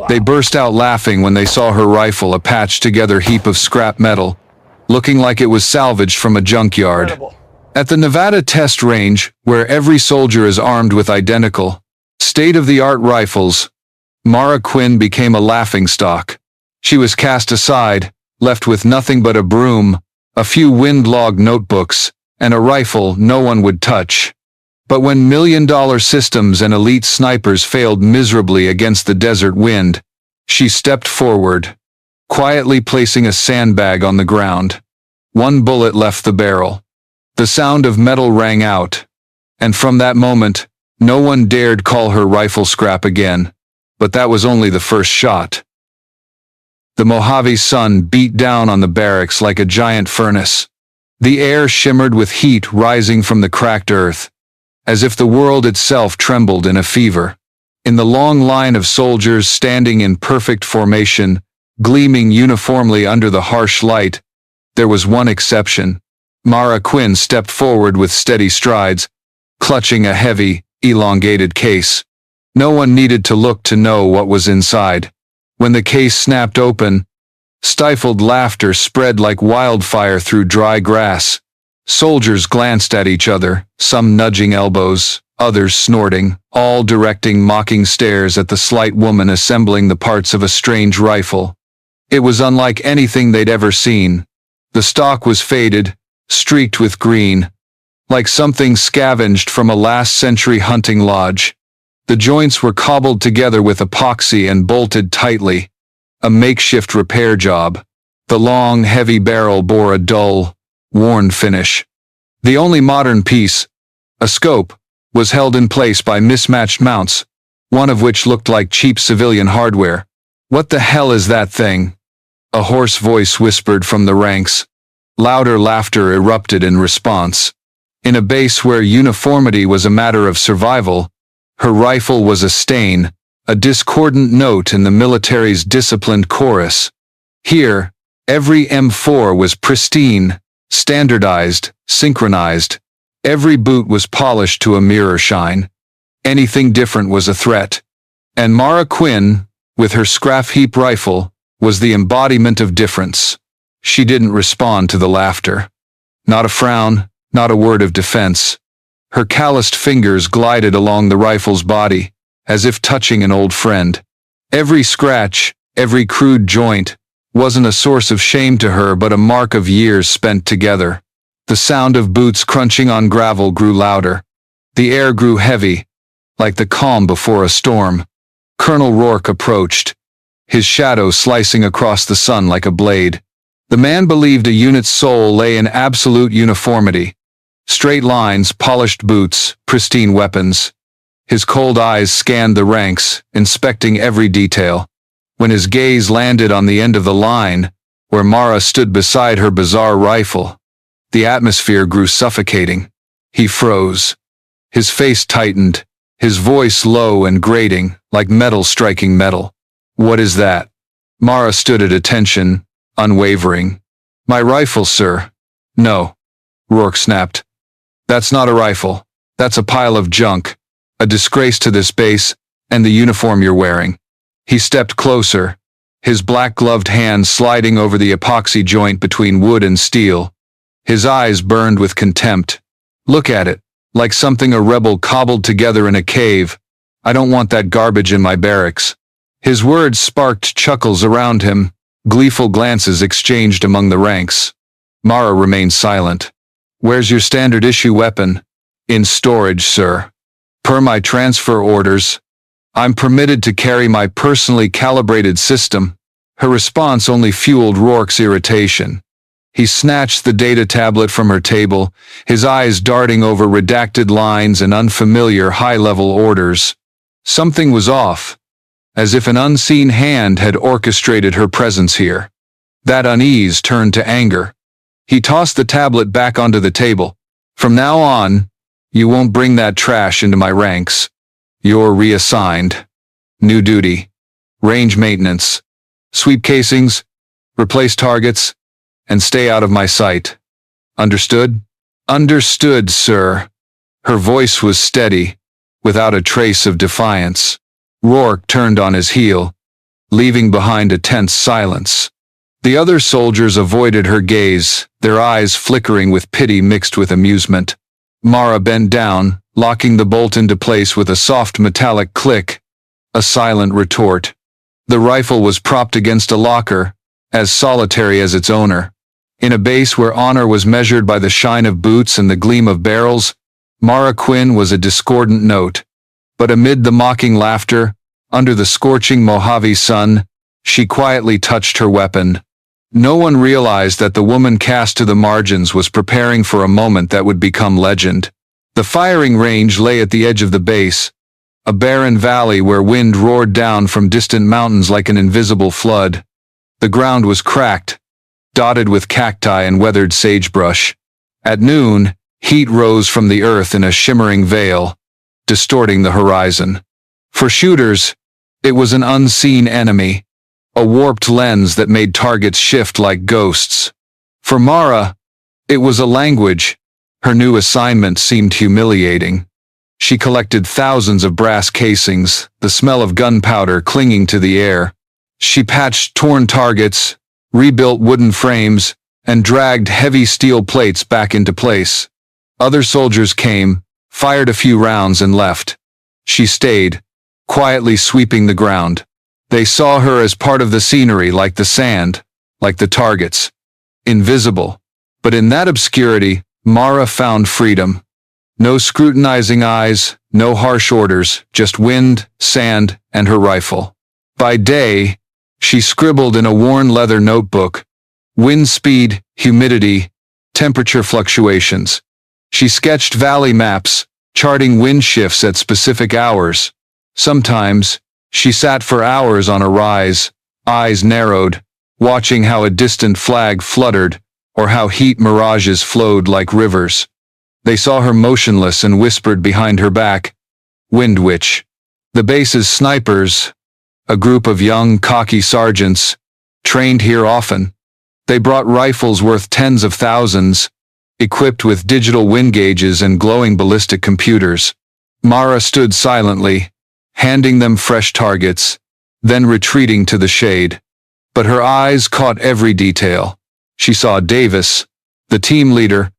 They burst out laughing when they saw her rifle, a patched-together heap of scrap metal, looking like it was salvaged from a junkyard. Incredible. At the Nevada test range, where every soldier is armed with identical, state-of-the-art rifles, Mara Quinn became a laughingstock. She was cast aside, left with nothing but a broom, a few wind-logged notebooks, and a rifle no one would touch. But when million-dollar systems and elite snipers failed miserably against the desert wind, she stepped forward, quietly placing a sandbag on the ground. One bullet left the barrel. The sound of metal rang out, and from that moment, no one dared call her rifle scrap again. But that was only the first shot. The Mojave sun beat down on the barracks like a giant furnace. The air shimmered with heat rising from the cracked earth, as if the world itself trembled in a fever. In the long line of soldiers standing in perfect formation, gleaming uniformly under the harsh light, there was one exception. Mara Quinn stepped forward with steady strides, clutching a heavy, elongated case. No one needed to look to know what was inside. When the case snapped open, stifled laughter spread like wildfire through dry grass. Soldiers glanced at each other, some nudging elbows, others snorting, all directing mocking stares at the slight woman assembling the parts of a strange rifle. It was unlike anything they'd ever seen. The stock was faded, streaked with green, like something scavenged from a last-century hunting lodge. The joints were cobbled together with epoxy and bolted tightly, a makeshift repair job. The long, heavy barrel bore a dull, worn finish. The only modern piece, a scope, was held in place by mismatched mounts, one of which looked like cheap civilian hardware. "What the hell is that thing?" a hoarse voice whispered from the ranks. Louder laughter erupted in response. In a base where uniformity was a matter of survival, her rifle was a stain, a discordant note in the military's disciplined chorus. Here, every M4 was pristine, standardized, synchronized. Every boot was polished to a mirror shine. Anything different was a threat. And Mara Quinn, with her scrap heap rifle, was the embodiment of difference. She didn't respond to the laughter. Not a frown, not a word of defense. Her calloused fingers glided along the rifle's body, as if touching an old friend. Every scratch, every crude joint, wasn't a source of shame to her but a mark of years spent together. The sound of boots crunching on gravel grew louder. The air grew heavy, like the calm before a storm. Colonel Rourke approached, his shadow slicing across the sun like a blade. The man believed a unit's soul lay in absolute uniformity. Straight lines, polished boots, pristine weapons. His cold eyes scanned the ranks, inspecting every detail. When his gaze landed on the end of the line, where Mara stood beside her bizarre rifle, the atmosphere grew suffocating. He froze. His face tightened, his voice low and grating, like metal striking metal. "What is that?" Mara stood at attention, unwavering. "My rifle, sir." "No," Rourke snapped. "That's not a rifle. That's a pile of junk, a disgrace to this base and the uniform you're wearing." He stepped closer, his black-gloved hand sliding over the epoxy joint between wood and steel. His eyes burned with contempt. "Look at it, like something a rebel cobbled together in a cave. I don't want that garbage in my barracks." His words sparked chuckles around him, gleeful glances exchanged among the ranks. Mara remained silent. "Where's your standard issue weapon?" "In storage, sir. Per my transfer orders, I'm permitted to carry my personally calibrated system." Her response only fueled Rourke's irritation. He snatched the data tablet from her table, his eyes darting over redacted lines and unfamiliar high-level orders. Something was off, as if an unseen hand had orchestrated her presence here. That unease turned to anger. He tossed the tablet back onto the table. "From now on, you won't bring that trash into my ranks. You're reassigned. New duty. Range maintenance. Sweep casings, replace targets, and stay out of my sight. Understood?" "Understood, sir." Her voice was steady, without a trace of defiance. Rourke turned on his heel. leaving behind a tense silence. The other soldiers avoided her gaze, their eyes flickering with pity mixed with amusement. Mara bent down, locking the bolt into place with a soft metallic click, a silent retort. The rifle was propped against a locker, as solitary as its owner. In a base where honor was measured by the shine of boots and the gleam of barrels, Mara Quinn was a discordant note. But amid the mocking laughter, under the scorching Mojave sun, she quietly touched her weapon. No one realized that the woman cast to the margins was preparing for a moment that would become legend. The firing range lay at the edge of the base, a barren valley where wind roared down from distant mountains like an invisible flood. The ground was cracked, dotted with cacti and weathered sagebrush. At noon, heat rose from the earth in a shimmering veil, distorting the horizon. For shooters, it was an unseen enemy, a warped lens that made targets shift like ghosts. For Mara, it was a language. Her new assignment seemed humiliating. She collected thousands of brass casings, the smell of gunpowder clinging to the air. She patched torn targets, rebuilt wooden frames, and dragged heavy steel plates back into place. Other soldiers came, fired a few rounds and left. She stayed, quietly sweeping the ground. They saw her as part of the scenery, like the sand, like the targets. Invisible. But in that obscurity, Mara found freedom. No scrutinizing eyes, no harsh orders, just wind, sand, and her rifle. By day, she scribbled in a worn leather notebook, wind speed, humidity, temperature fluctuations. She sketched valley maps, charting wind shifts at specific hours. Sometimes, she sat for hours on a rise, eyes narrowed, watching how a distant flag fluttered, or how heat mirages flowed like rivers. They saw her motionless and whispered behind her back, "Wind Witch." The base's snipers, a group of young, cocky sergeants, trained here often. They brought rifles worth tens of thousands, equipped with digital wind gauges and glowing ballistic computers. Mara stood silently, handing them fresh targets, then retreating to the shade. But her eyes caught every detail. She saw Davis, the team leader,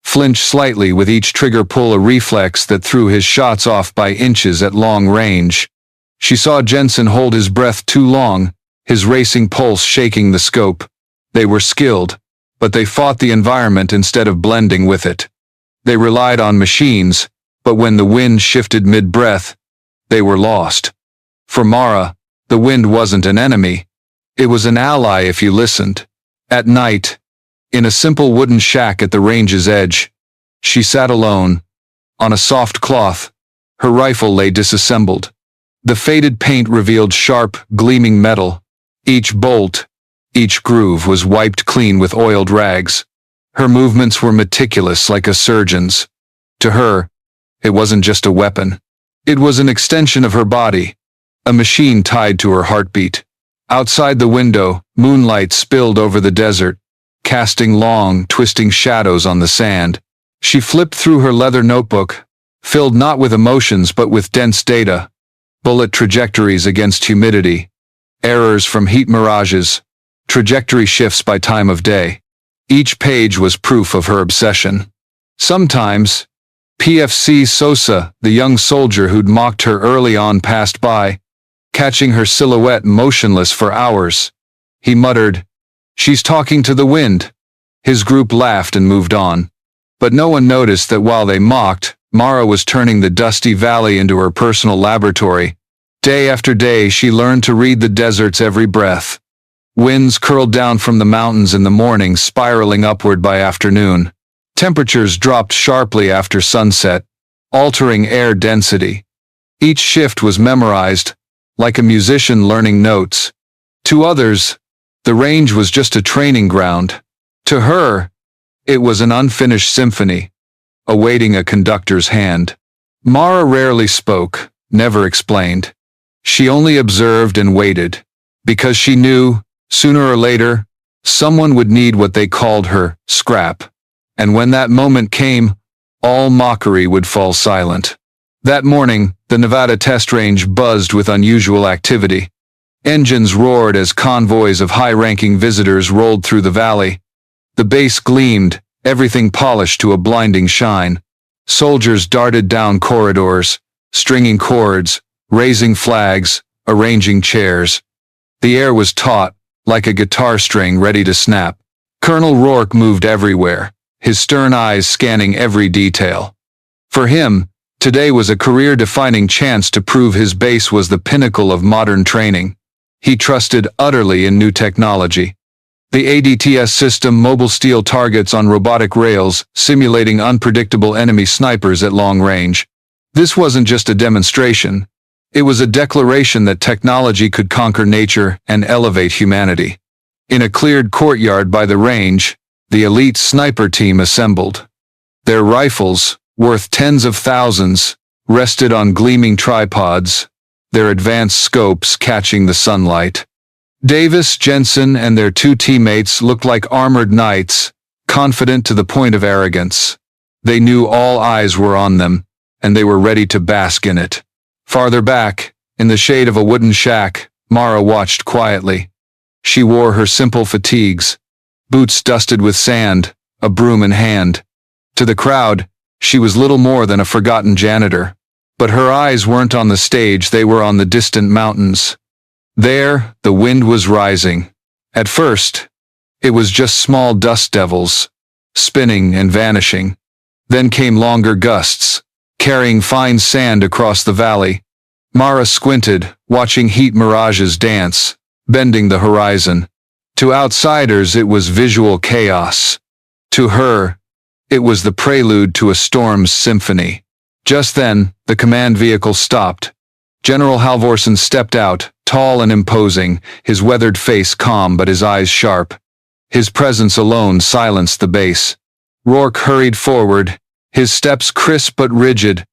flinch slightly with each trigger pull, a reflex that threw his shots off by inches at long range. She saw Jensen hold his breath too long, his racing pulse shaking the scope. They were skilled, but they fought the environment instead of blending with it. They relied on machines, but when the wind shifted mid-breath, they were lost. For Mara, the wind wasn't an enemy. It was an ally if you listened. At night, in a simple wooden shack at the range's edge, she sat alone. On a soft cloth, her rifle lay disassembled. The faded paint revealed sharp, gleaming metal. Each bolt, each groove was wiped clean with oiled rags. Her movements were meticulous like a surgeon's. To her, it wasn't just a weapon. It was an extension of her body, a machine tied to her heartbeat. Outside the window, moonlight spilled over the desert, casting long, twisting shadows on the sand. She flipped through her leather notebook, filled not with emotions but with dense data, bullet trajectories against humidity, errors from heat mirages, trajectory shifts by time of day. Each page was proof of her obsession. Sometimes, PFC Sosa, the young soldier who'd mocked her early on, passed by, catching her silhouette motionless for hours. He muttered, "She's talking to the wind." His group laughed and moved on. But no one noticed that while they mocked, Mara was turning the dusty valley into her personal laboratory. Day after day she learned to read the desert's every breath. Winds curled down from the mountains in the morning, spiraling upward by afternoon. Temperatures dropped sharply after sunset, altering air density. Each shift was memorized, like a musician learning notes. To others, the range was just a training ground. To her, it was an unfinished symphony, awaiting a conductor's hand. Mara rarely spoke, never explained. She only observed and waited, because she knew, sooner or later, someone would need what they called her scrap. And when that moment came, all mockery would fall silent. That morning, the Nevada test range buzzed with unusual activity. Engines roared as convoys of high-ranking visitors rolled through the valley. The base gleamed, everything polished to a blinding shine. Soldiers darted down corridors, stringing cords, raising flags, arranging chairs. The air was taut, like a guitar string ready to snap. Colonel Rourke moved everywhere, his stern eyes scanning every detail. For him, today was a career-defining chance to prove his base was the pinnacle of modern training. He trusted utterly in new technology. The ADTS system mobile steel targets on robotic rails, simulating unpredictable enemy snipers at long range. This wasn't just a demonstration. It was a declaration that technology could conquer nature and elevate humanity. In a cleared courtyard by the range, the elite sniper team assembled. Their rifles, worth tens of thousands, rested on gleaming tripods, their advanced scopes catching the sunlight. Davis, Jensen, and their two teammates looked like armored knights, confident to the point of arrogance. They knew all eyes were on them, and they were ready to bask in it. Farther back, in the shade of a wooden shack, Mara watched quietly. She wore her simple fatigues, boots dusted with sand, a broom in hand. To the crowd, she was little more than a forgotten janitor. But her eyes weren't on the stage, they were on the distant mountains. There, the wind was rising. At first, it was just small dust devils, spinning and vanishing. Then came longer gusts, carrying fine sand across the valley. Mara squinted, watching heat mirages dance, bending the horizon. To outsiders, it was visual chaos. To her, it was the prelude to a storm's symphony. Just then, the command vehicle stopped. General Halvorsen stepped out, tall and imposing, his weathered face calm but his eyes sharp. His presence alone silenced the base. Rourke hurried forward, his steps crisp but rigid,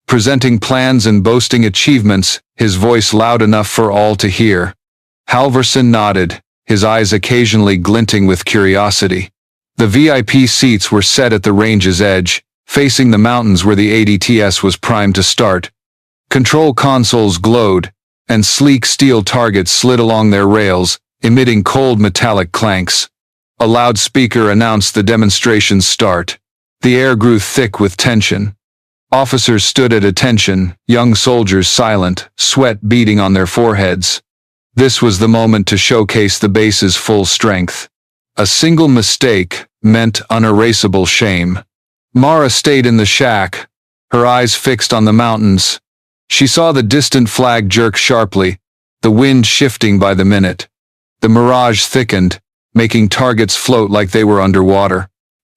presenting plans and boasting achievements, his voice loud enough for all to hear. Halvorsen nodded, his eyes occasionally glinting with curiosity. The VIP seats were set at the range's edge, facing the mountains where the ADTS was primed to start. Control consoles glowed, and sleek steel targets slid along their rails, emitting cold metallic clanks. A loudspeaker announced the demonstration's start. The air grew thick with tension. Officers stood at attention, young soldiers silent, sweat beading on their foreheads. This was the moment to showcase the base's full strength. A single mistake meant unerasable shame. Mara stayed in the shack, her eyes fixed on the mountains. She saw the distant flag jerk sharply, the wind shifting by the minute. The mirage thickened, making targets float like they were underwater.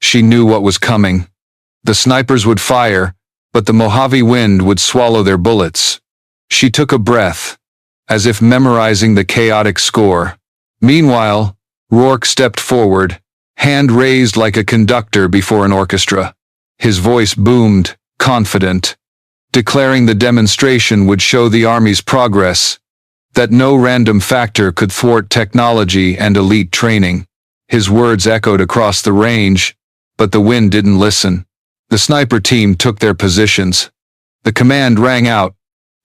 She knew what was coming. The snipers would fire, but the Mojave wind would swallow their bullets. She took a breath, as if memorizing the chaotic score. Meanwhile, Rourke stepped forward, hand raised like a conductor before an orchestra. His voice boomed, confident, declaring the demonstration would show the Army's progress, that no random factor could thwart technology and elite training. His words echoed across the range, but the wind didn't listen. The sniper team took their positions. The command rang out,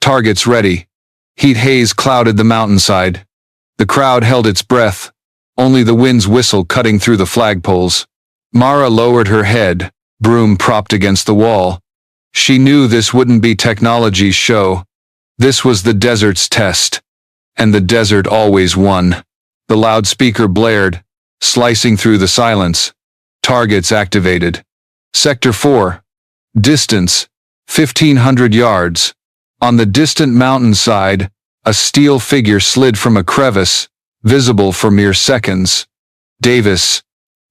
targets ready. Heat haze clouded the mountainside. The crowd held its breath, only the wind's whistle cutting through the flagpoles. Mara lowered her head, broom propped against the wall. She knew this wouldn't be technology's show. This was the desert's test. And the desert always won. The loudspeaker blared, slicing through the silence. Targets activated. Sector 4. Distance, 1,500 yards. On the distant mountainside, a steel figure slid from a crevice, visible for mere seconds. Davis,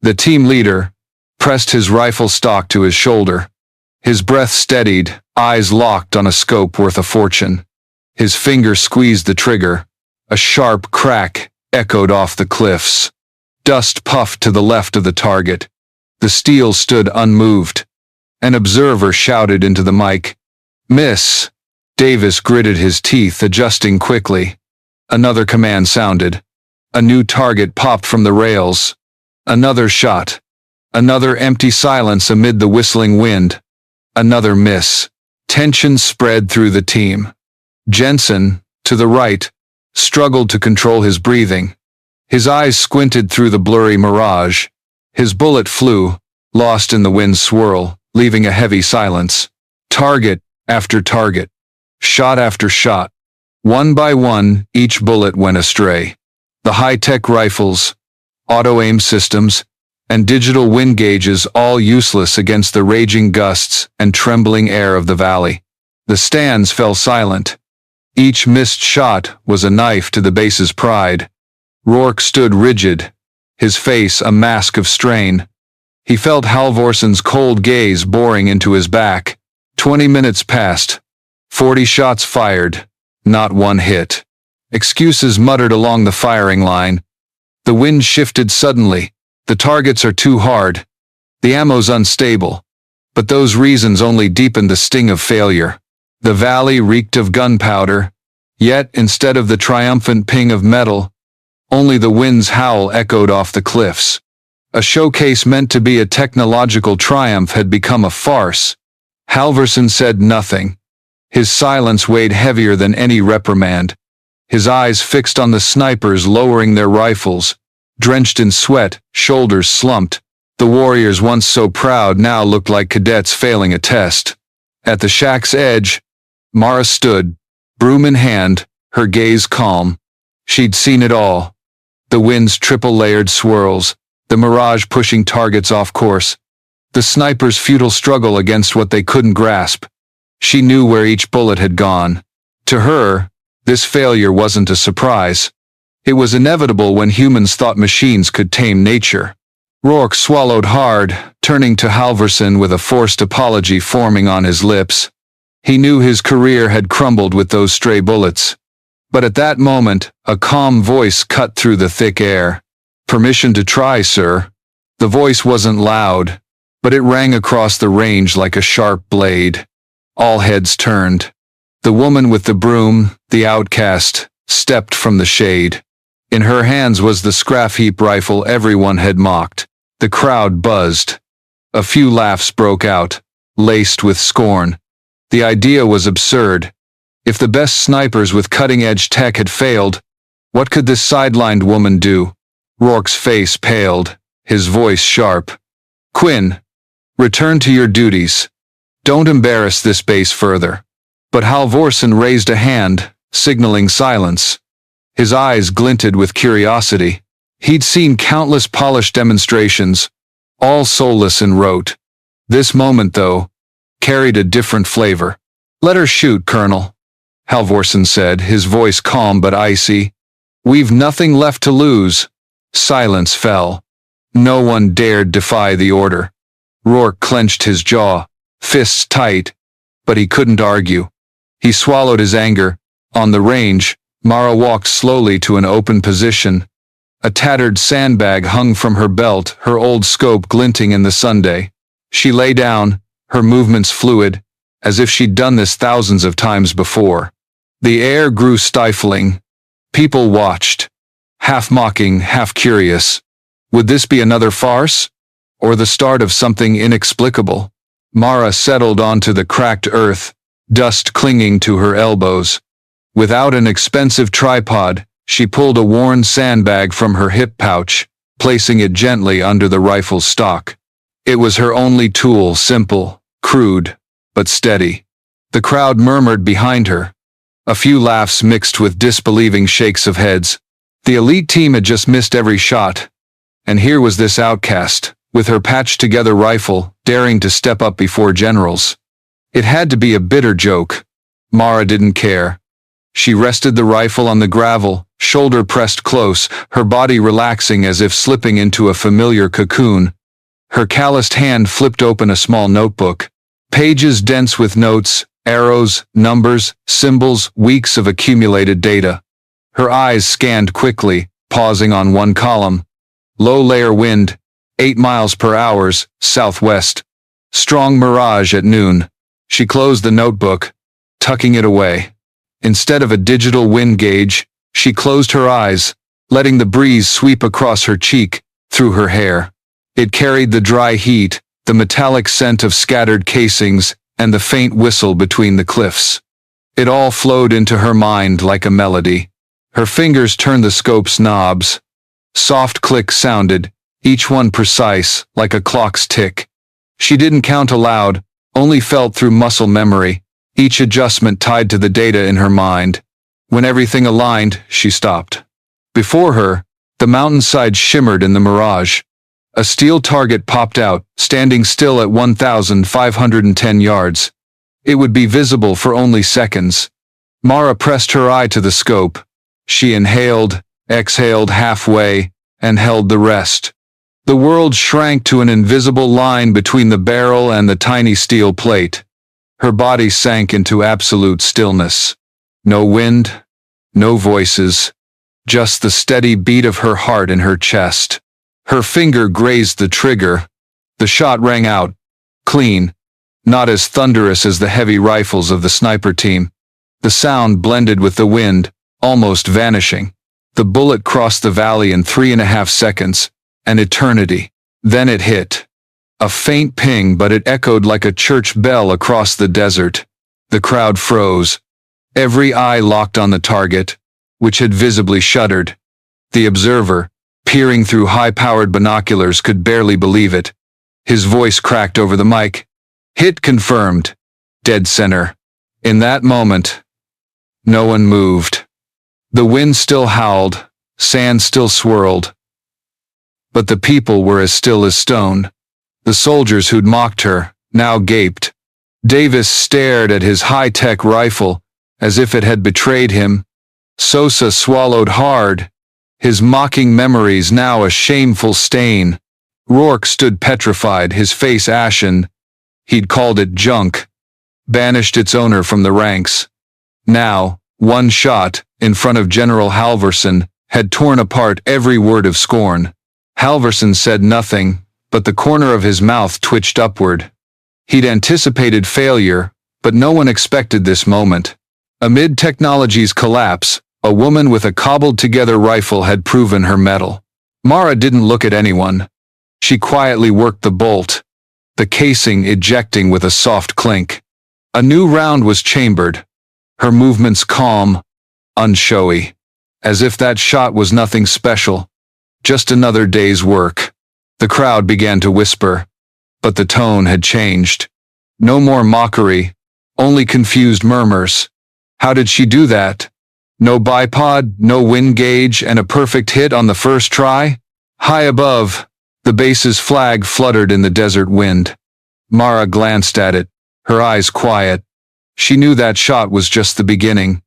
the team leader, pressed his rifle stock to his shoulder. His breath steadied, eyes locked on a scope worth a fortune. His finger squeezed the trigger. A sharp crack echoed off the cliffs. Dust puffed to the left of the target. The steel stood unmoved. An observer shouted into the mic, "Miss." Davis gritted his teeth, adjusting quickly. Another command sounded. A new target popped from the rails. Another shot. Another empty silence amid the whistling wind. Another miss. Tension spread through the team. Jensen, to the right, struggled to control his breathing. His eyes squinted through the blurry mirage. His bullet flew, lost in the wind's swirl, leaving a heavy silence. Target after target. Shot after shot. One by one, each bullet went astray. The high-tech rifles, auto-aim systems, and digital wind gauges all useless against the raging gusts and trembling air of the valley. The stands fell silent. Each missed shot was a knife to the base's pride. Rourke stood rigid, his face a mask of strain. He felt Halvorson's cold gaze boring into his back. 20 minutes passed. 40 shots fired. Not one hit. Excuses muttered along the firing line. The wind shifted suddenly. The targets are too hard. The ammo's unstable. But those reasons only deepened the sting of failure. The valley reeked of gunpowder. Yet, instead of the triumphant ping of metal, only the wind's howl echoed off the cliffs. A showcase meant to be a technological triumph had become a farce. Halvorson said nothing. His silence weighed heavier than any reprimand. His eyes fixed on the snipers lowering their rifles. Drenched in sweat, shoulders slumped. The warriors once so proud now looked like cadets failing a test. At the shack's edge, Mara stood, broom in hand, her gaze calm. She'd seen it all. The wind's triple-layered swirls, the mirage pushing targets off course, the sniper's futile struggle against what they couldn't grasp. She knew where each bullet had gone. To her, this failure wasn't a surprise. It was inevitable when humans thought machines could tame nature. Rourke swallowed hard, turning to Halvorson with a forced apology forming on his lips. He knew his career had crumbled with those stray bullets. But at that moment, a calm voice cut through the thick air. "Permission to try, sir." The voice wasn't loud, but it rang across the range like a sharp blade. All heads turned. The woman with the broom, the outcast, stepped from the shade. In her hands was the scrap-heap rifle everyone had mocked. The crowd buzzed. A few laughs broke out, laced with scorn. The idea was absurd. If the best snipers with cutting-edge tech had failed, what could this sidelined woman do? Rourke's face paled, his voice sharp. "Quinn, return to your duties. Don't embarrass this base further." But Halvorson raised a hand, signaling silence. His eyes glinted with curiosity. He'd seen countless polished demonstrations, all soulless and rote. This moment, though, carried a different flavor. "Let her shoot, Colonel," Halvorson said, his voice calm but icy. "We've nothing left to lose." Silence fell. No one dared defy the order. Rourke clenched his jaw, fists tight, but he couldn't argue. He swallowed his anger. On the range, Mara walked slowly to an open position. A tattered sandbag hung from her belt, her old scope glinting in the sunday. She lay down, her movements fluid, as if she'd done this thousands of times before. The air grew stifling. People watched, half mocking, half curious. Would this be another farce? Or the start of something inexplicable? Mara settled onto the cracked earth, dust clinging to her elbows. Without an expensive tripod, she pulled a worn sandbag from her hip pouch, placing it gently under the rifle's stock. It was her only tool, simple, crude, but steady. The crowd murmured behind her. A few laughs mixed with disbelieving shakes of heads. The elite team had just missed every shot. And here was this outcast, with her patched-together rifle, daring to step up before generals. It had to be a bitter joke. Mara didn't care. She rested the rifle on the gravel, shoulder pressed close, her body relaxing as if slipping into a familiar cocoon. Her calloused hand flipped open a small notebook. Pages dense with notes, arrows, numbers, symbols, weeks of accumulated data. Her eyes scanned quickly, pausing on one column. Low-layer wind, 8 miles per hour, southwest. Strong mirage at noon. She closed the notebook, tucking it away. Instead of a digital wind gauge, she closed her eyes, letting the breeze sweep across her cheek, through her hair. It carried the dry heat, the metallic scent of scattered casings, and the faint whistle between the cliffs. It all flowed into her mind like a melody. Her fingers turned the scope's knobs. Soft clicks sounded, each one precise, like a clock's tick. She didn't count aloud, only felt through muscle memory, each adjustment tied to the data in her mind. When everything aligned, she stopped. Before her, the mountainside shimmered in the mirage. A steel target popped out, standing still at 1,510 yards. It would be visible for only seconds. Mara pressed her eye to the scope. She inhaled, exhaled halfway, and held the rest. The world shrank to an invisible line between the barrel and the tiny steel plate. Her body sank into absolute stillness. No wind, no voices, just the steady beat of her heart in her chest. Her finger grazed the trigger. The shot rang out, clean, not as thunderous as the heavy rifles of the sniper team. The sound blended with the wind, almost vanishing. The bullet crossed the valley in 3.5 seconds, an eternity. Then it hit. A faint ping, but it echoed like a church bell across the desert. The crowd froze. Every eye locked on the target, which had visibly shuddered. The observer, peering through high-powered binoculars, could barely believe it. His voice cracked over the mic. Hit confirmed. Dead center. In that moment, no one moved. The wind still howled, sand still swirled. But the people were as still as stone. The soldiers who'd mocked her now gaped. Davis stared at his high-tech rifle as if it had betrayed him. Sosa swallowed hard, his mocking memories now a shameful stain. Rourke stood petrified, his face ashen. He'd called it junk, banished its owner from the ranks. Now, one shot, in front of General Halverson, had torn apart every word of scorn. Halverson said nothing, but the corner of his mouth twitched upward. He'd anticipated failure, but no one expected this moment. Amid technology's collapse, a woman with a cobbled-together rifle had proven her mettle. Mara didn't look at anyone. She quietly worked the bolt, the casing ejecting with a soft clink. A new round was chambered, her movements calm, unshowy, as if that shot was nothing special, just another day's work. The crowd began to whisper, but the tone had changed. No more mockery, only confused murmurs. How did she do that? No bipod, no wind gauge, and a perfect hit on the first try? High above, the base's flag fluttered in the desert wind. Mara glanced at it, her eyes quiet. She knew that shot was just the beginning.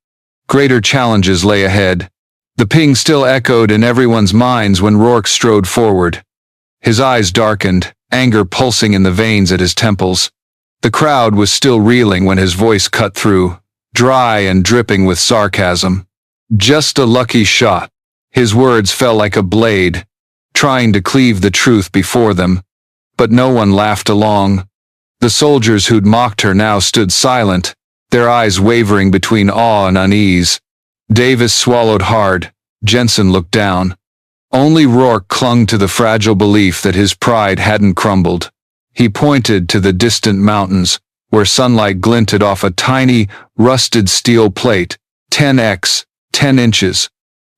Greater challenges lay ahead. The ping still echoed in everyone's minds when Rourke strode forward. His eyes darkened, anger pulsing in the veins at his temples. The crowd was still reeling when his voice cut through, dry and dripping with sarcasm. Just a lucky shot. His words fell like a blade, trying to cleave the truth before them. But no one laughed along. The soldiers who'd mocked her now stood silent, their eyes wavering between awe and unease. Davis swallowed hard. Jensen looked down. Only Rourke clung to the fragile belief that his pride hadn't crumbled. He pointed to the distant mountains, where sunlight glinted off a tiny, rusted steel plate, 10x, 10 inches,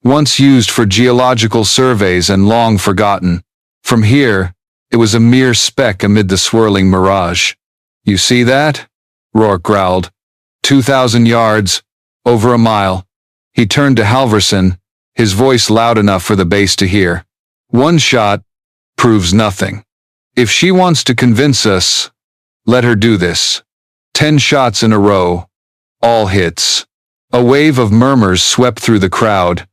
once used for geological surveys and long forgotten. From here, it was a mere speck amid the swirling mirage. You see that? Rourke growled. 2,000 yards, over a mile. He turned to Halverson, his voice loud enough for the base to hear. One shot proves nothing. If she wants to convince us, let her do this. 10 shots in a row. All hits. A wave of murmurs swept through the crowd.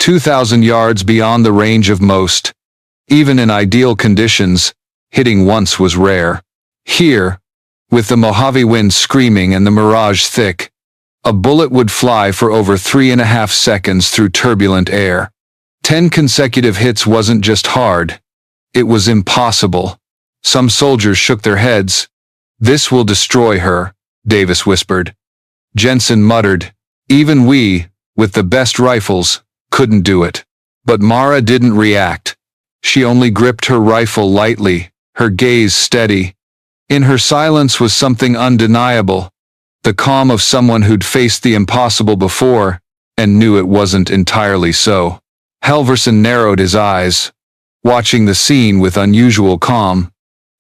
2,000 yards beyond the range of most. Even in ideal conditions, hitting once was rare. Here, with the Mojave wind screaming and the mirage thick, a bullet would fly for over 3.5 seconds through turbulent air. 10 consecutive hits wasn't just hard. It was impossible. Some soldiers shook their heads. This will destroy her, Davis whispered. Jensen muttered, even we, with the best rifles, couldn't do it. But Mara didn't react. She only gripped her rifle lightly, her gaze steady. In her silence was something undeniable. The calm of someone who'd faced the impossible before, and knew it wasn't entirely so. Halvorsen narrowed his eyes, watching the scene with unusual calm.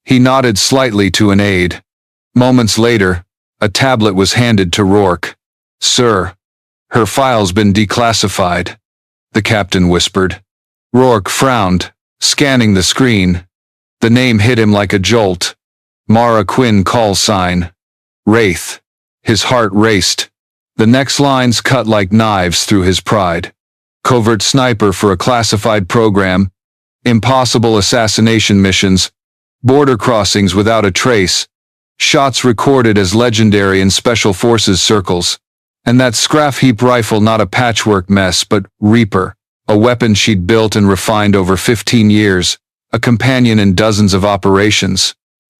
He nodded slightly to an aide. Moments later, a tablet was handed to Rourke. "Sir, her file's been declassified," the captain whispered. Rourke frowned, scanning the screen. The name hit him like a jolt. Mara Quinn call sign. Wraith. His heart raced. The next lines cut like knives through his pride. Covert sniper for a classified program. Impossible assassination missions. Border crossings without a trace. Shots recorded as legendary in Special Forces circles. And that scrap heap rifle, not a patchwork mess, but Reaper. A weapon she'd built and refined over 15 years. A companion in dozens of operations.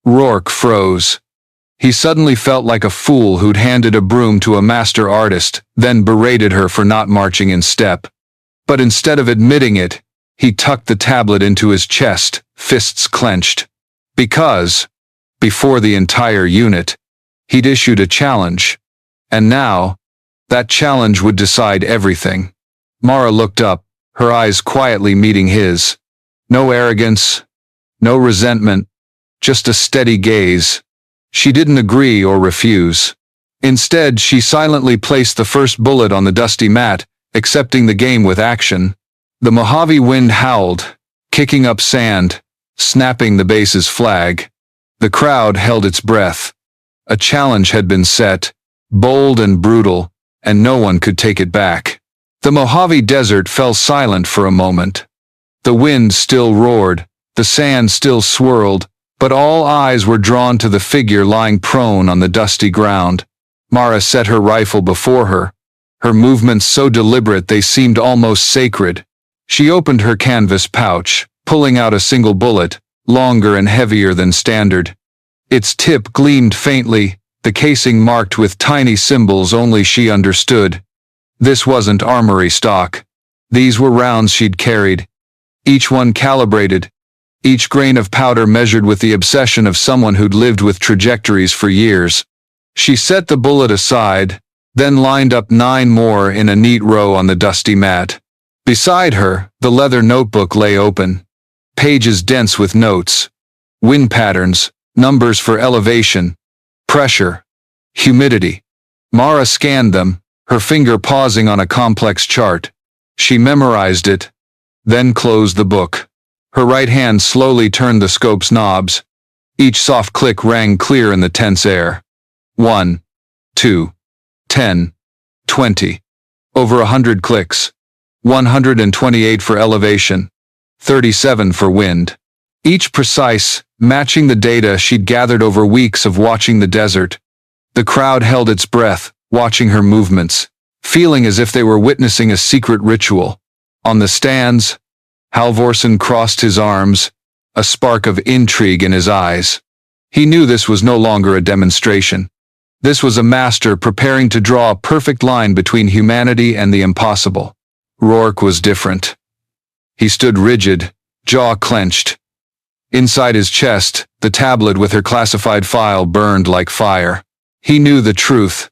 Rourke froze. He suddenly felt like a fool who'd handed a broom to a master artist, then berated her for not marching in step. But instead of admitting it, he tucked the tablet into his chest, fists clenched. Because, before the entire unit, he'd issued a challenge. And now, that challenge would decide everything. Mara looked up, her eyes quietly meeting his. No arrogance, no resentment, just a steady gaze. She didn't agree or refuse. Instead, she silently placed the first bullet on the dusty mat, accepting the game with action. The Mojave wind howled, kicking up sand, snapping the base's flag. The crowd held its breath. A challenge had been set, bold and brutal, and no one could take it back. The Mojave Desert fell silent for a moment. The wind still roared, the sand still swirled, but all eyes were drawn to the figure lying prone on the dusty ground. Mara set her rifle before her, her movements so deliberate they seemed almost sacred. She opened her canvas pouch, pulling out a single bullet, longer and heavier than standard. Its tip gleamed faintly, the casing marked with tiny symbols only she understood. This wasn't armory stock. These were rounds she'd carried, each one calibrated, each grain of powder measured with the obsession of someone who'd lived with trajectories for years. She set the bullet aside, then lined up 9 more in a neat row on the dusty mat. Beside her, the leather notebook lay open. Pages dense with notes. Wind patterns, numbers for elevation, pressure, humidity. Mara scanned them, her finger pausing on a complex chart. She memorized it, then closed the book. Her right hand slowly turned the scope's knobs. Each soft click rang clear in the tense air. 1, 2, 10, 20. Over 100 clicks. 128 for elevation. 37 for wind. Each precise, matching the data she'd gathered over weeks of watching the desert. The crowd held its breath, watching her movements, feeling as if they were witnessing a secret ritual. On the stands, Halvorsen crossed his arms, a spark of intrigue in his eyes. He knew this was no longer a demonstration. This was a master preparing to draw a perfect line between humanity and the impossible. Rourke was different. He stood rigid, jaw clenched. Inside his chest, the tablet with her classified file burned like fire. He knew the truth.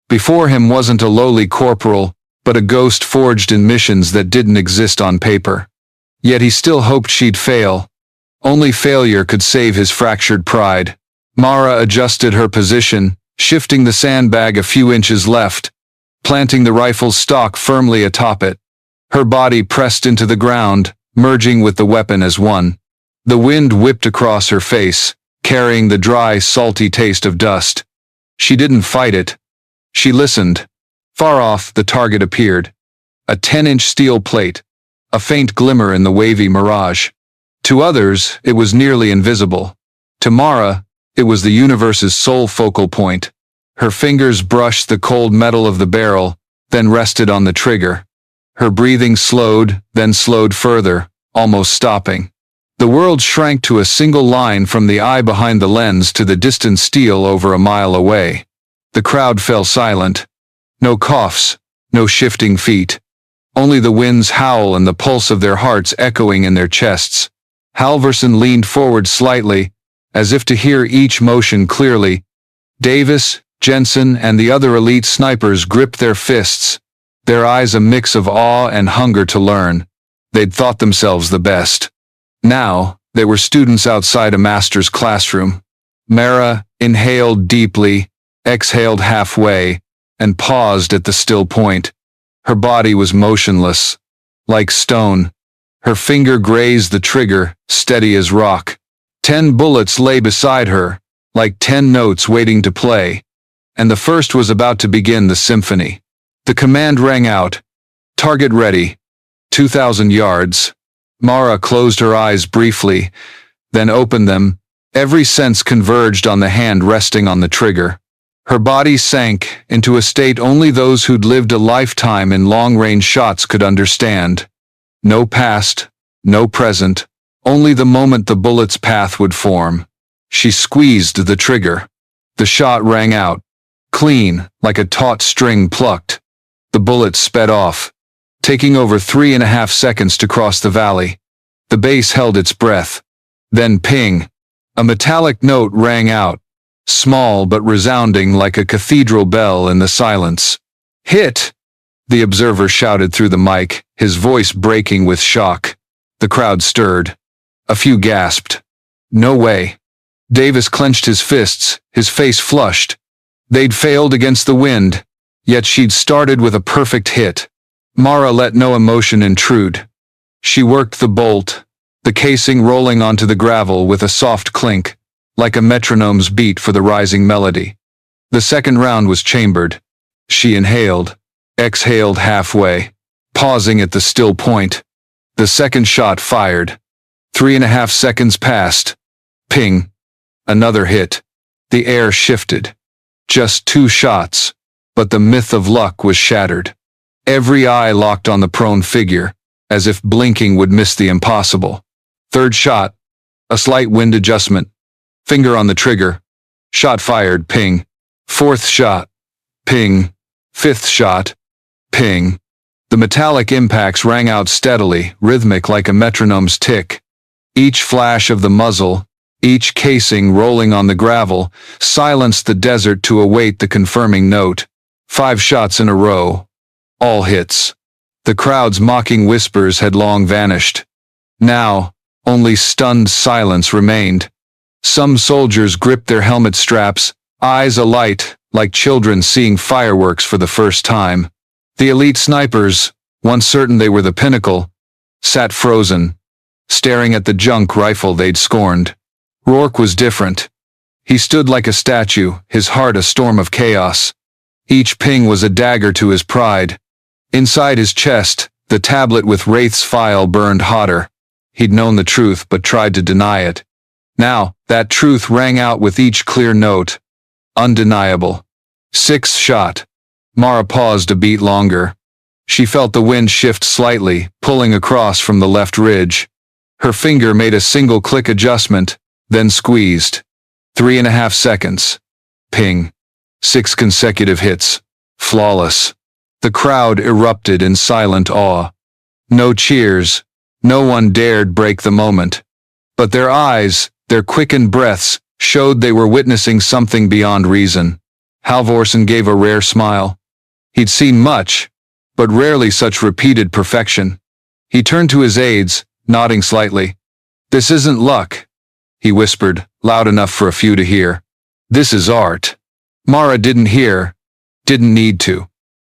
Before him wasn't a lowly corporal, but a ghost forged in missions that didn't exist on paper. Yet he still hoped she'd fail. Only failure could save his fractured pride. Mara adjusted her position, shifting the sandbag a few inches left, planting the rifle's stock firmly atop it. Her body pressed into the ground, merging with the weapon as one. The wind whipped across her face, carrying the dry, salty taste of dust. She didn't fight it. She listened. Far off, the target appeared. A 10-inch steel plate, a faint glimmer in the wavy mirage. To others, it was nearly invisible. To Mara, it was the universe's sole focal point. Her fingers brushed the cold metal of the barrel, then rested on the trigger. Her breathing slowed, then slowed further, almost stopping. The world shrank to a single line from the eye behind the lens to the distant steel over a mile away. The crowd fell silent. No coughs, no shifting feet. Only the wind's howl and the pulse of their hearts echoing in their chests. Halvorsen leaned forward slightly, as if to hear each motion clearly. Davis, Jensen, and the other elite snipers gripped their fists, their eyes a mix of awe and hunger to learn. They'd thought themselves the best. Now, they were students outside a master's classroom. Mara inhaled deeply, exhaled halfway, and paused at the still point. Her body was motionless, like stone. Her finger grazed the trigger, steady as rock. 10 bullets lay beside her, like 10 notes waiting to play, and the first was about to begin the symphony. The command rang out, "Target ready, 2,000 yards." Mara closed her eyes briefly, then opened them. Every sense converged on the hand resting on the trigger. Her body sank into a state only those who'd lived a lifetime in long-range shots could understand. No past, no present, only the moment the bullet's path would form. She squeezed the trigger. The shot rang out, clean, like a taut string plucked. The bullet sped off, taking over 3.5 seconds to cross the valley. The base held its breath. Then ping. A metallic note rang out, small but resounding like a cathedral bell in the silence. "Hit!" the observer shouted through the mic, his voice breaking with shock. The crowd stirred. A few gasped. "No way." Davis clenched his fists, his face flushed. They'd failed against the wind, yet she'd started with a perfect hit. Mara let no emotion intrude. She worked the bolt, the casing rolling onto the gravel with a soft clink, like a metronome's beat for the rising melody. The second round was chambered. She inhaled, exhaled halfway, pausing at the still point. The second shot fired. 3.5 seconds passed. Ping. Another hit. The air shifted. Just 2 shots, but the myth of luck was shattered. Every eye locked on the prone figure, as if blinking would miss the impossible. Third shot. A slight wind adjustment. Finger on the trigger. Shot fired. Ping. Fourth shot. Ping. Fifth shot. Ping. The metallic impacts rang out steadily, rhythmic like a metronome's tick. Each flash of the muzzle, each casing rolling on the gravel, silenced the desert to await the confirming note. 5 shots in a row. All hits. The crowd's mocking whispers had long vanished. Now, only stunned silence remained. Some soldiers gripped their helmet straps, eyes alight, like children seeing fireworks for the first time. The elite snipers, once certain they were the pinnacle, sat frozen, staring at the junk rifle they'd scorned. Rourke was different. He stood like a statue, his heart a storm of chaos. Each ping was a dagger to his pride. Inside his chest, the tablet with Wraith's file burned hotter. He'd known the truth but tried to deny it. Now, that truth rang out with each clear note. Undeniable. 6th shot. Mara paused a beat longer. She felt the wind shift slightly, pulling across from the left ridge. Her finger made a single click adjustment, then squeezed. 3.5 seconds. Ping. 6 consecutive hits. Flawless. The crowd erupted in silent awe. No cheers. No one dared break the moment. But their eyes, their quickened breaths, showed they were witnessing something beyond reason. Halvorsen gave a rare smile. He'd seen much, but rarely such repeated perfection. He turned to his aides, nodding slightly. "This isn't luck," he whispered, loud enough for a few to hear. "This is art." Mara didn't hear, didn't need to.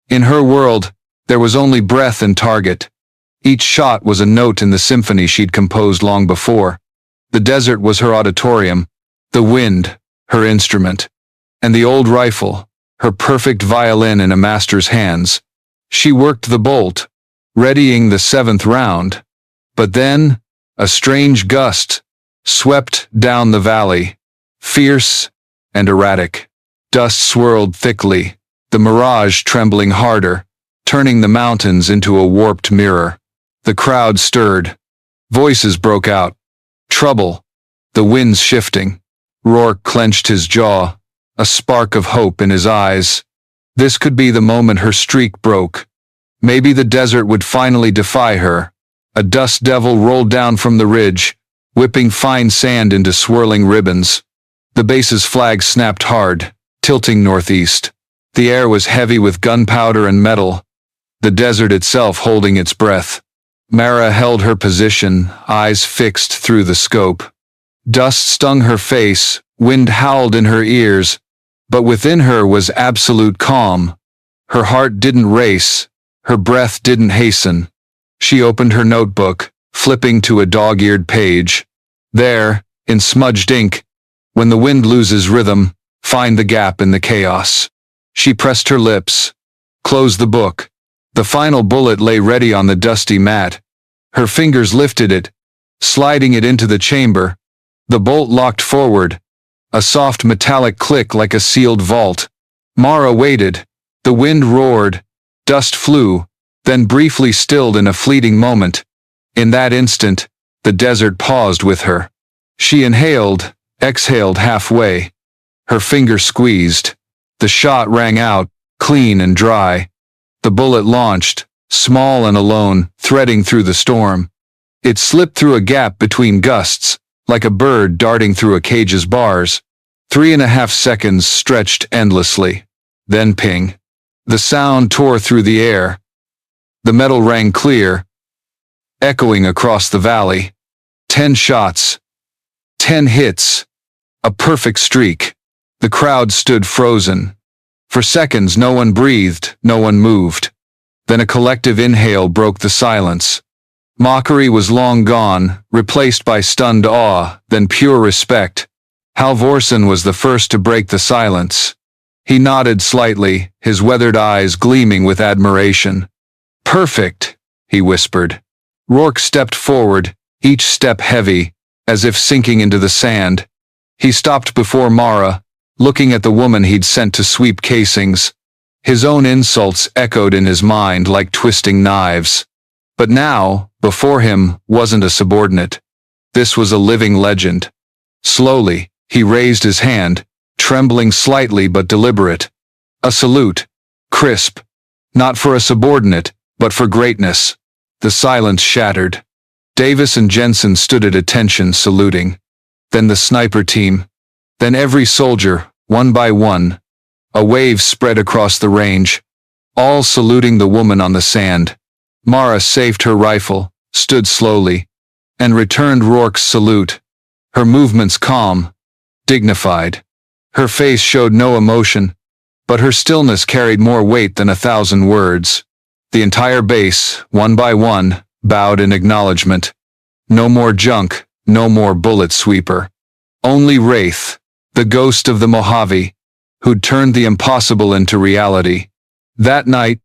In her world, there was only breath and target. Each shot was a note in the symphony she'd composed long before. The desert was her auditorium, the wind, her instrument, and the old rifle, her perfect violin in a master's hands. She worked the bolt, readying the 7th round. But then, a strange gust swept down the valley, fierce and erratic. Dust swirled thickly, the mirage trembling harder, turning the mountains into a warped mirror. The crowd stirred. Voices broke out. Trouble. The wind's shifting. Rourke clenched his jaw, a spark of hope in his eyes. This could be the moment her streak broke. Maybe the desert would finally defy her. A dust devil rolled down from the ridge, whipping fine sand into swirling ribbons. The base's flag snapped hard, tilting northeast. The air was heavy with gunpowder and metal. the desert itself holding its breath. Mara held her position, eyes fixed through the scope. Dust stung her face, wind howled in her ears, but within her was absolute calm. Her heart didn't race, her breath didn't hasten. She opened her notebook, flipping to a dog-eared page. There, in smudged ink, when the wind loses rhythm, find the gap in the chaos. She pressed her lips, closed the book. The final bullet lay ready on the dusty mat. Her fingers lifted it, sliding it into the chamber. The bolt locked forward, a soft metallic click like a sealed vault. Mara waited. The wind roared, dust flew, then briefly stilled in a fleeting moment. In that instant, the desert paused with her. She inhaled, exhaled halfway. Her finger squeezed. The shot rang out, clean and dry. The bullet launched, small and alone, threading through the storm. It slipped through a gap between gusts, like a bird darting through a cage's bars. 3.5 seconds stretched endlessly. Then ping. The sound tore through the air. The metal rang clear, echoing across the valley. 10 shots. 10 hits. A perfect streak. The crowd stood frozen. For seconds no one breathed, no one moved. Then a collective inhale broke the silence. Mockery was long gone, replaced by stunned awe, then pure respect. Halvorsen was the first to break the silence. He nodded slightly, his weathered eyes gleaming with admiration. "Perfect," he whispered. Rourke stepped forward, each step heavy, as if sinking into the sand. He stopped before Mara, looking at the woman he'd sent to sweep casings. His own insults echoed in his mind like twisting knives. But now, before him, wasn't a subordinate. This was a living legend. Slowly, he raised his hand, trembling slightly but deliberate. A salute. Crisp. Not for a subordinate, but for greatness. The silence shattered. Davis and Jensen stood at attention, saluting. Then the sniper team. Then every soldier, one by one. A wave spread across the range, all saluting the woman on the sand. Mara saved her rifle, stood slowly, and returned Rourke's salute. Her movements calm, dignified. Her face showed no emotion, but her stillness carried more weight than 1,000 words. The entire base, one by one, bowed in acknowledgement. No more junk, no more bullet sweeper. Only Wraith, the ghost of the Mojave, who'd turned the impossible into reality. That night,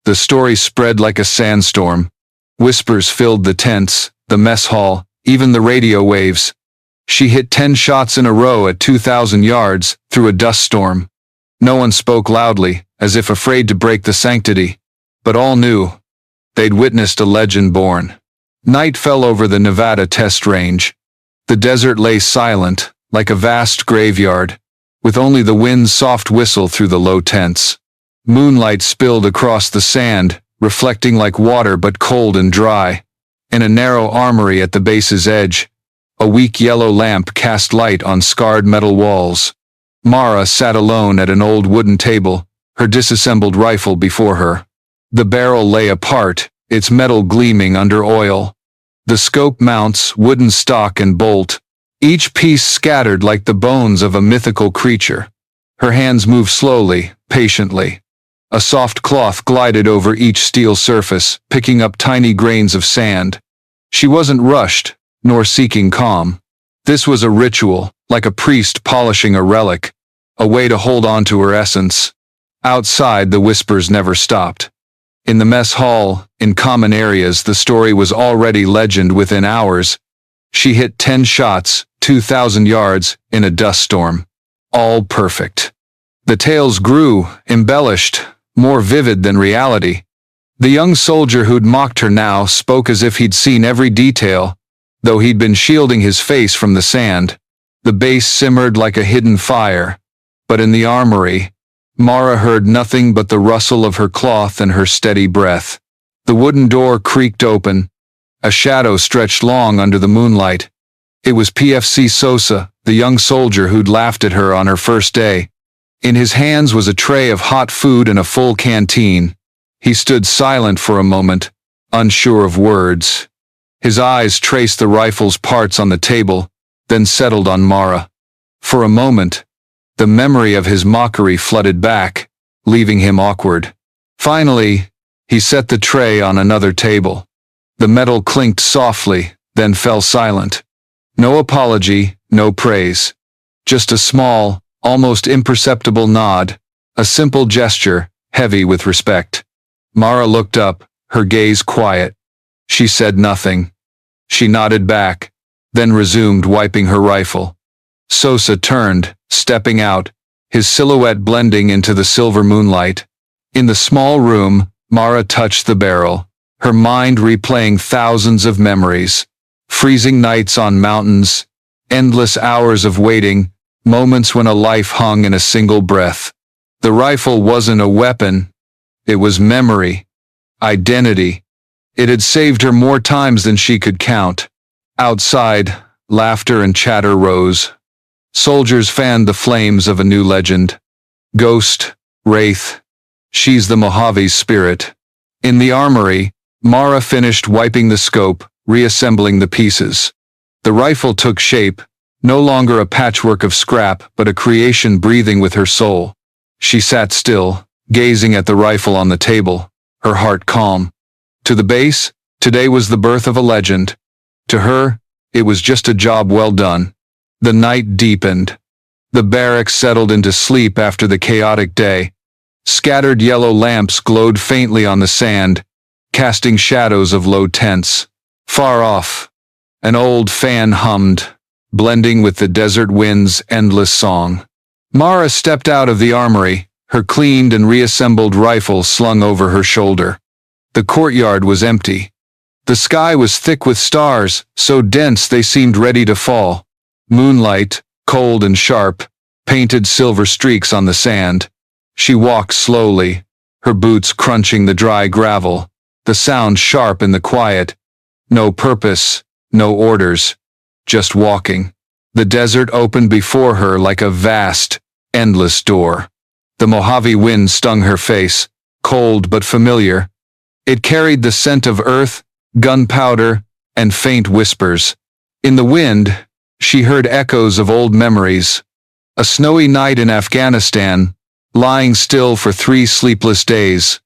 the story spread like a sandstorm. Whispers filled the tents, the mess hall, even the radio waves. She hit 10 shots in a row at 2,000 yards, through a dust storm. No one spoke loudly, as if afraid to break the sanctity. But all knew. They'd witnessed a legend born. Night fell over the Nevada test range. The desert lay silent, like a vast graveyard, with only the wind's soft whistle through the low tents. Moonlight spilled across the sand, reflecting like water but cold and dry. In a narrow armory at the base's edge, a weak yellow lamp cast light on scarred metal walls. Mara sat alone at an old wooden table, her disassembled rifle before her. The barrel lay apart, its metal gleaming under oil. The scope mounts, wooden stock and bolt, each piece scattered like the bones of a mythical creature. Her hands moved slowly, patiently. A soft cloth glided over each steel surface, picking up tiny grains of sand. She wasn't rushed, nor seeking calm. This was a ritual, like a priest polishing a relic, a way to hold on to her essence. Outside, the whispers never stopped. In the mess hall, in common areas, the story was already legend within hours. She hit 10 shots, 2,000 yards, in a dust storm. All perfect. The tales grew, embellished, more vivid than reality. The young soldier who'd mocked her now spoke as if he'd seen every detail, though he'd been shielding his face from the sand. The base simmered like a hidden fire. But in the armory, Mara heard nothing but the rustle of her cloth and her steady breath. The wooden door creaked open. A shadow stretched long under the moonlight. It was PFC Sosa, the young soldier who'd laughed at her on her first day. In his hands was a tray of hot food and a full canteen. He stood silent for a moment, unsure of words. His eyes traced the rifle's parts on the table, then settled on Mara. For a moment, the memory of his mockery flooded back, leaving him awkward. Finally, he set the tray on another table. The metal clinked softly, then fell silent. No apology, no praise. Just a small, almost imperceptible nod, a simple gesture, heavy with respect. Mara looked up, her gaze quiet. She said nothing. She nodded back, then resumed wiping her rifle. Sosa turned, stepping out, his silhouette blending into the silver moonlight. In the small room, Mara touched the barrel, her mind replaying thousands of memories. Freezing nights on mountains, endless hours of waiting, moments when a life hung in a single breath. The rifle wasn't a weapon. It was memory, identity. It had saved her more times than she could count. Outside, laughter and chatter rose. Soldiers fanned the flames of a new legend. Ghost, wraith. She's the Mojave's spirit. In the armory, Mara finished wiping the scope, reassembling the pieces. The rifle took shape, no longer a patchwork of scrap, but a creation breathing with her soul. She sat still, gazing at the rifle on the table, her heart calm. To the base, today was the birth of a legend. To her, it was just a job well done. The night deepened. The barracks settled into sleep after the chaotic day. Scattered yellow lamps glowed faintly on the sand, casting shadows of low tents. Far off, an old fan hummed, blending with the desert wind's endless song. Mara stepped out of the armory, her cleaned and reassembled rifle slung over her shoulder. The courtyard was empty. The sky was thick with stars, so dense they seemed ready to fall. Moonlight, cold and sharp, painted silver streaks on the sand. She walked slowly, her boots crunching the dry gravel, the sound sharp in the quiet. No purpose, no orders, just walking. The desert opened before her like a vast, endless door. The Mojave wind stung her face, cold but familiar. It carried the scent of earth, gunpowder, and faint whispers. In the wind, she heard echoes of old memories. A snowy night in Afghanistan, lying still for 3 sleepless days.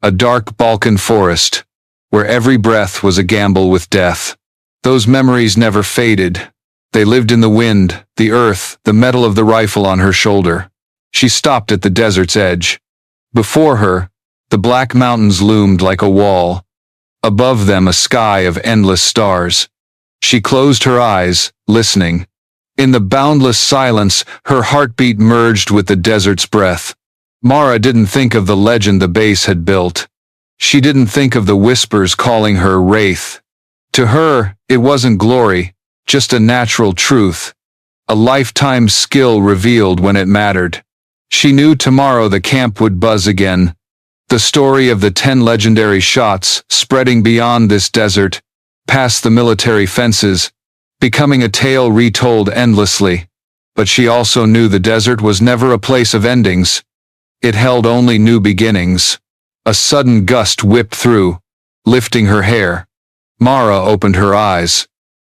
A dark Balkan forest, where every breath was a gamble with death. Those memories never faded. They lived in the wind, the earth, the metal of the rifle on her shoulder. She stopped at the desert's edge. Before her, the black mountains loomed like a wall. Above them a sky of endless stars. She closed her eyes, listening. In the boundless silence, her heartbeat merged with the desert's breath. Mara didn't think of the legend the base had built. She didn't think of the whispers calling her wraith. To her, it wasn't glory, just a natural truth. A lifetime's skill revealed when it mattered. She knew tomorrow the camp would buzz again. The story of the 10 legendary shots spreading beyond this desert, past the military fences, becoming a tale retold endlessly. But she also knew the desert was never a place of endings. It held only new beginnings. A sudden gust whipped through, lifting her hair. Mara opened her eyes.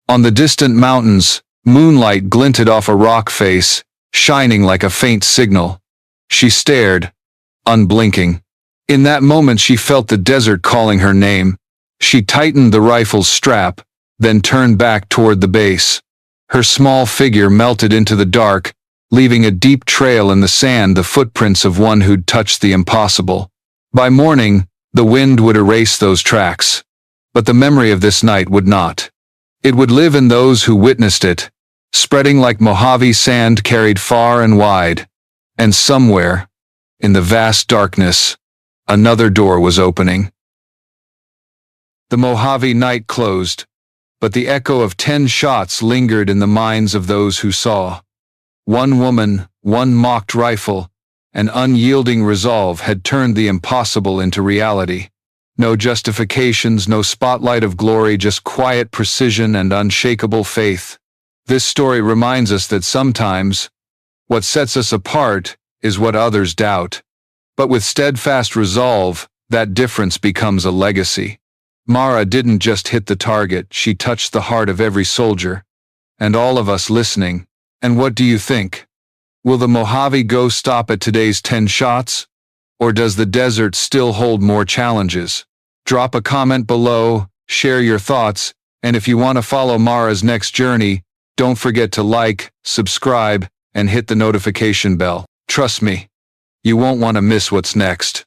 On the distant mountains, moonlight glinted off a rock face, shining like a faint signal. She stared, unblinking. In that moment she felt the desert calling her name. She tightened the rifle's strap, then turned back toward the base. Her small figure melted into the dark, leaving a deep trail in the sand, the footprints of one who'd touched the impossible. By morning, the wind would erase those tracks. But the memory of this night would not. It would live in those who witnessed it, spreading like Mojave sand carried far and wide. And somewhere, in the vast darkness, another door was opening. The Mojave night closed, but the echo of 10 shots lingered in the minds of those who saw. One woman, one mocked rifle, an unyielding resolve had turned the impossible into reality. No justifications, no spotlight of glory, just quiet precision and unshakable faith. This story reminds us that sometimes, what sets us apart is what others doubt. But with steadfast resolve, that difference becomes a legacy. Mara didn't just hit the target, she touched the heart of every soldier, and all of us listening. And what do you think? Will the Mojave Ghost stop at today's 10 shots? Or does the desert still hold more challenges? Drop a comment below, share your thoughts, and if you want to follow Mara's next journey, don't forget to like, subscribe, and hit the notification bell. Trust me, you won't want to miss what's next.